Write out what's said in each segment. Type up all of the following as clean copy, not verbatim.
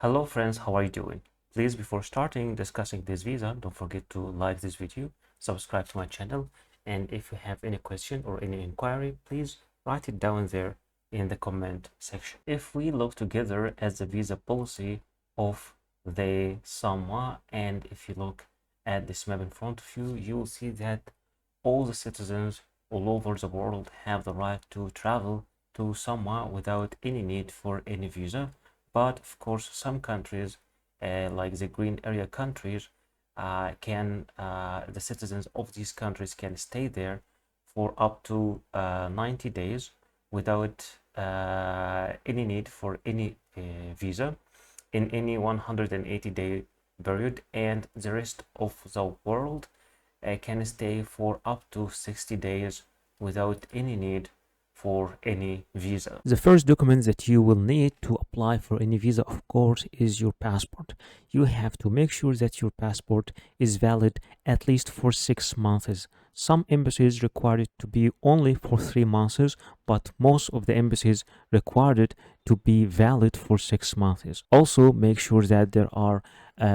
Hello friends, how are you doing? Please, before starting discussing this visa, don't forget to like this video, subscribe to my channel, and if you have any question or any inquiry, please write it down there in the comment section. If we look together at the visa policy of the Samoa, and if you look at this map in front of you, you will see that all the citizens all over the world have the right to travel to Samoa without any need for any visa. But of course, some countries, like the green area countries, the citizens of these countries can stay there for up to 90 days without any need for any visa in any 180-day period, and the rest of the world can stay for up to 60 days without any need for any visa. The first document that you will need to apply for any visa, of course, is your passport. You have to make sure that your passport is valid at least for 6 months. Some embassies require it to be only for 3 months, but most of the embassies require it to be valid for 6 months. Also, make sure that there are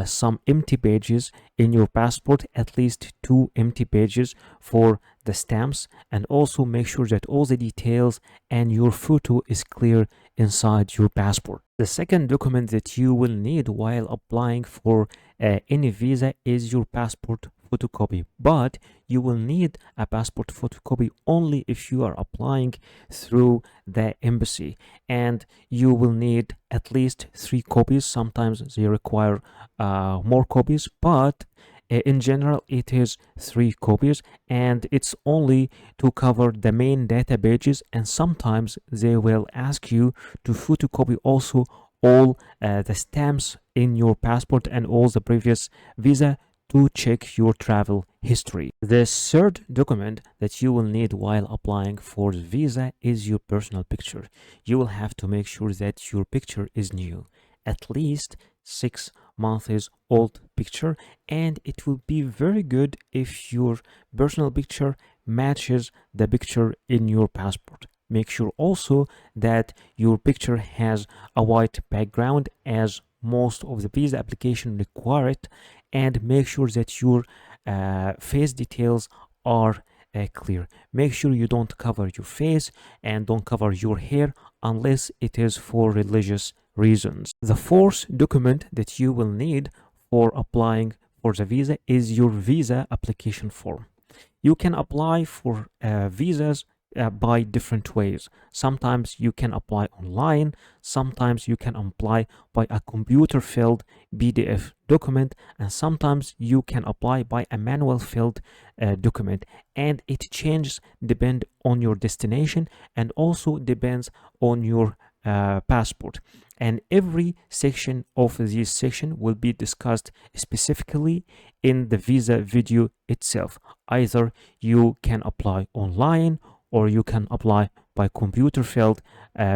some empty pages in your passport, at least 2 empty pages for the stamps, and also make sure that all the details and your photo is clear inside your passport. The second document that you will need while applying for any visa is your passport photocopy, but you will need a passport photocopy only if you are applying through the embassy, and you will need at least 3 copies. Sometimes they require more copies, but in general it is 3 copies, and it's only to cover the main data pages, and sometimes they will ask you to photocopy also all the stamps in your passport and all the previous visa to check your travel history. The third document that you will need while applying for the visa is your personal picture. You will have to make sure that your picture is new, at least 6 months old picture, and it will be very good if your personal picture matches the picture in your passport. Make sure also that your picture has a white background, as most of the visa application require it, and make sure that your face details are clear. Make sure you don't cover your face and don't cover your hair unless it is for religious reasons. The fourth document that you will need for applying for the visa is your visa application form. You can apply for visas by different ways. Sometimes you can apply online, sometimes you can apply by a computer filled PDF document, and sometimes you can apply by a manual filled document, and it changes depend on your destination and also depends on your passport. And every section of this section will be discussed specifically in the visa video itself. Either you can apply online, or you can apply by computer filled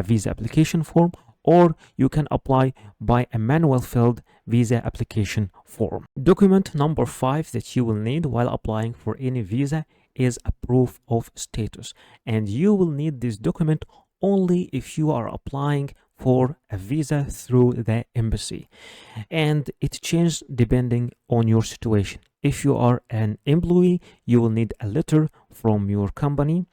visa application form, or you can apply by a manual filled visa application form. Document number 5 that you will need while applying for any visa is a proof of status, and you will need this document only if you are applying for a visa through the embassy, and it changes depending on your situation. If you are an employee, you will need a letter from your company,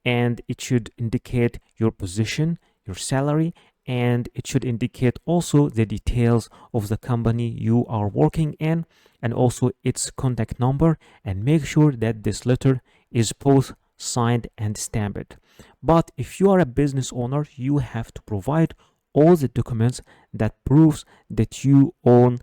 and it should indicate your position, your salary, and it should indicate also the details of the company you are working in, and also its contact number, and make sure that this letter is both signed and stamped. But if you are a business owner, you have to provide all the documents that proves that you own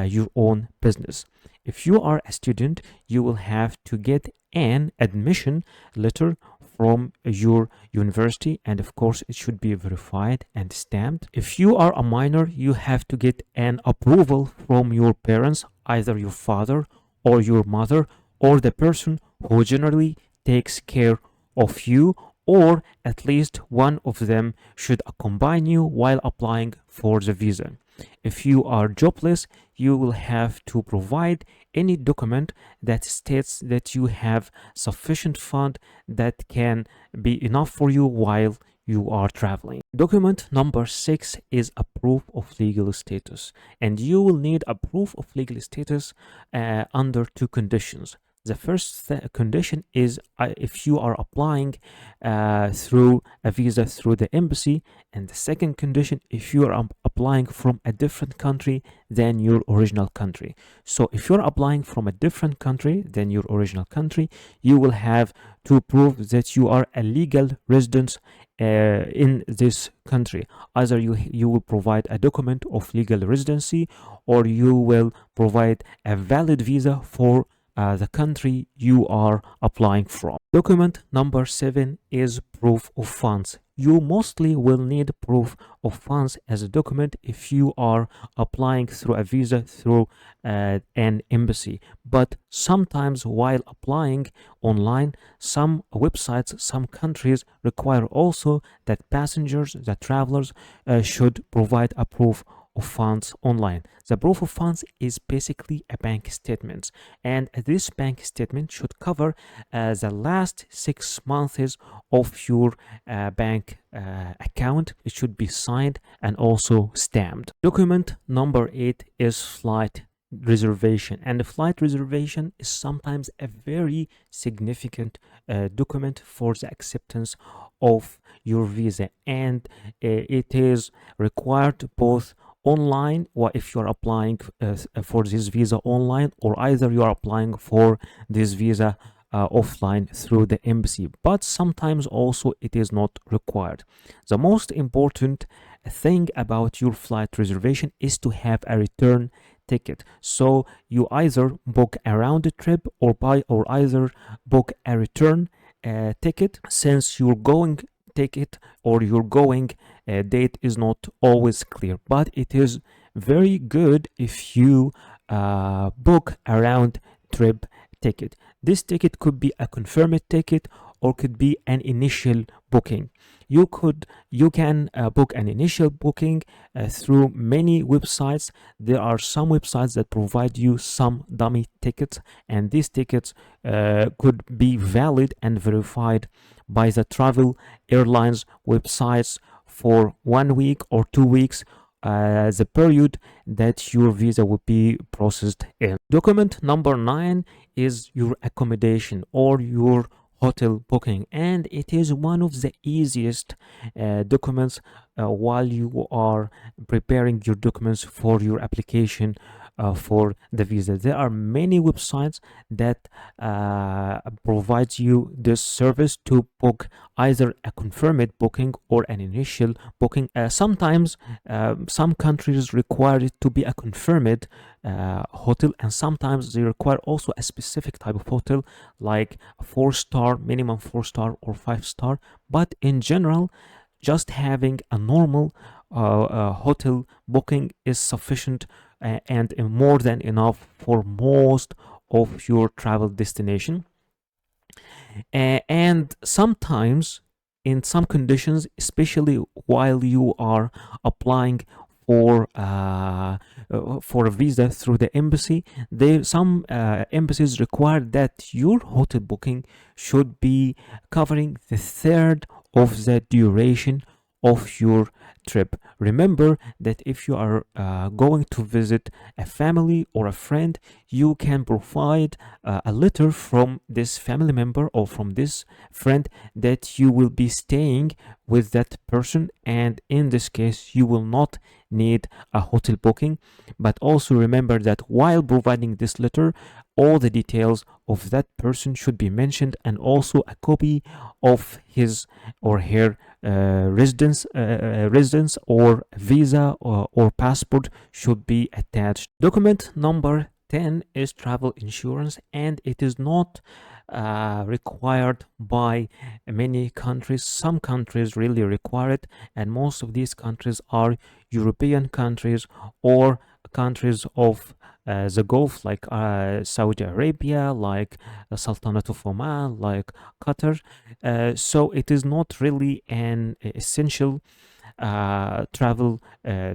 your own business. If you are a student, you will have to get an admission letter from your university, and of course it should be verified and stamped. If you are a minor, you have to get an approval from your parents, either your father or your mother, or the person who generally takes care of you, or at least one of them should accompany you while applying for the visa. If you are jobless, you will have to provide any document that states that you have sufficient fund that can be enough for you while you are traveling. Document number 6 is a proof of legal status, and you will need a proof of legal status under two conditions. The first condition is if you are applying through a visa through the embassy, and the second condition if you are applying from a different country than your original country. So if you're applying from a different country than your original country, you will have to prove that you are a legal resident in this country. Either you will provide a document of legal residency, or you will provide a valid visa for the country you are applying from. Document number 7 is proof of funds. You mostly will need proof of funds as a document if you are applying through a visa through an embassy. But sometimes while applying online, some websites, some countries require also that passengers, that travelers should provide a proof of funds online. The proof of funds is basically a bank statement, and this bank statement should cover the last 6 months of your bank account. It should be signed and also stamped. Document number 8 is flight reservation, and the flight reservation is sometimes a very significant document for the acceptance of your visa, and it is required both online, or if you're applying for this visa online, or either you are applying for this visa offline through the embassy, but sometimes also it is not required. The most important thing about your flight reservation is to have a return ticket. So you either book a round trip or either book a return ticket, since you're going ticket or your going date is not always clear, but it is very good if you book a round trip ticket. This ticket could be a confirmed ticket or could be an initial booking. You can book an initial booking through many websites. There are some websites that provide you some dummy tickets, and these tickets could be valid and verified by the travel airlines websites for 1 week or 2 weeks, the period that your visa will be processed in. Document number 9 is your accommodation or your hotel booking, and it is one of the easiest documents while you are preparing your documents for your application for the visa. There are many websites that provide you this service to book either a confirmed booking or an initial booking. Sometimes some countries require it to be a confirmed hotel, and sometimes they require also a specific type of hotel, like 4-star, minimum 4-star or 5-star. But in general, just having a normal hotel booking is sufficient and more than enough for most of your travel destination. And sometimes, in some conditions, especially while you are applying for a visa through the embassy, some embassies require that your hotel booking should be covering the third of the duration of your trip. Remember that if you are going to visit a family or a friend, you can provide a letter from this family member or from this friend that you will be staying with that person, and in this case you will not need a hotel booking. But also remember that while providing this letter, all the details of that person should be mentioned, and also a copy of his or her residence or visa or passport should be attached. Document number 10 is travel insurance, and it is not required by many countries. Some countries really require it, and most of these countries are European countries or countries of the Gulf, like Saudi Arabia, like Sultanate of Oman, like Qatar. So it is not really an essential travel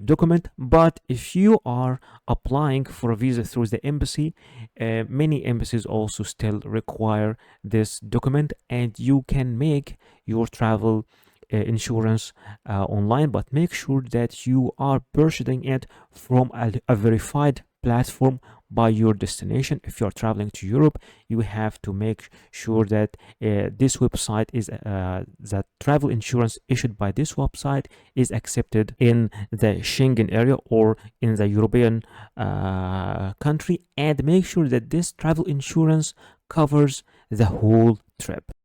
document. But if you are applying for a visa through the embassy, many embassies also still require this document, and you can make your travel insurance online, but make sure that you are purchasing it from a verified platform by your destination. If you're traveling to Europe, you have to make sure that this website is that travel insurance issued by this website is accepted in the Schengen area or in the European country, and make sure that this travel insurance covers the whole trip.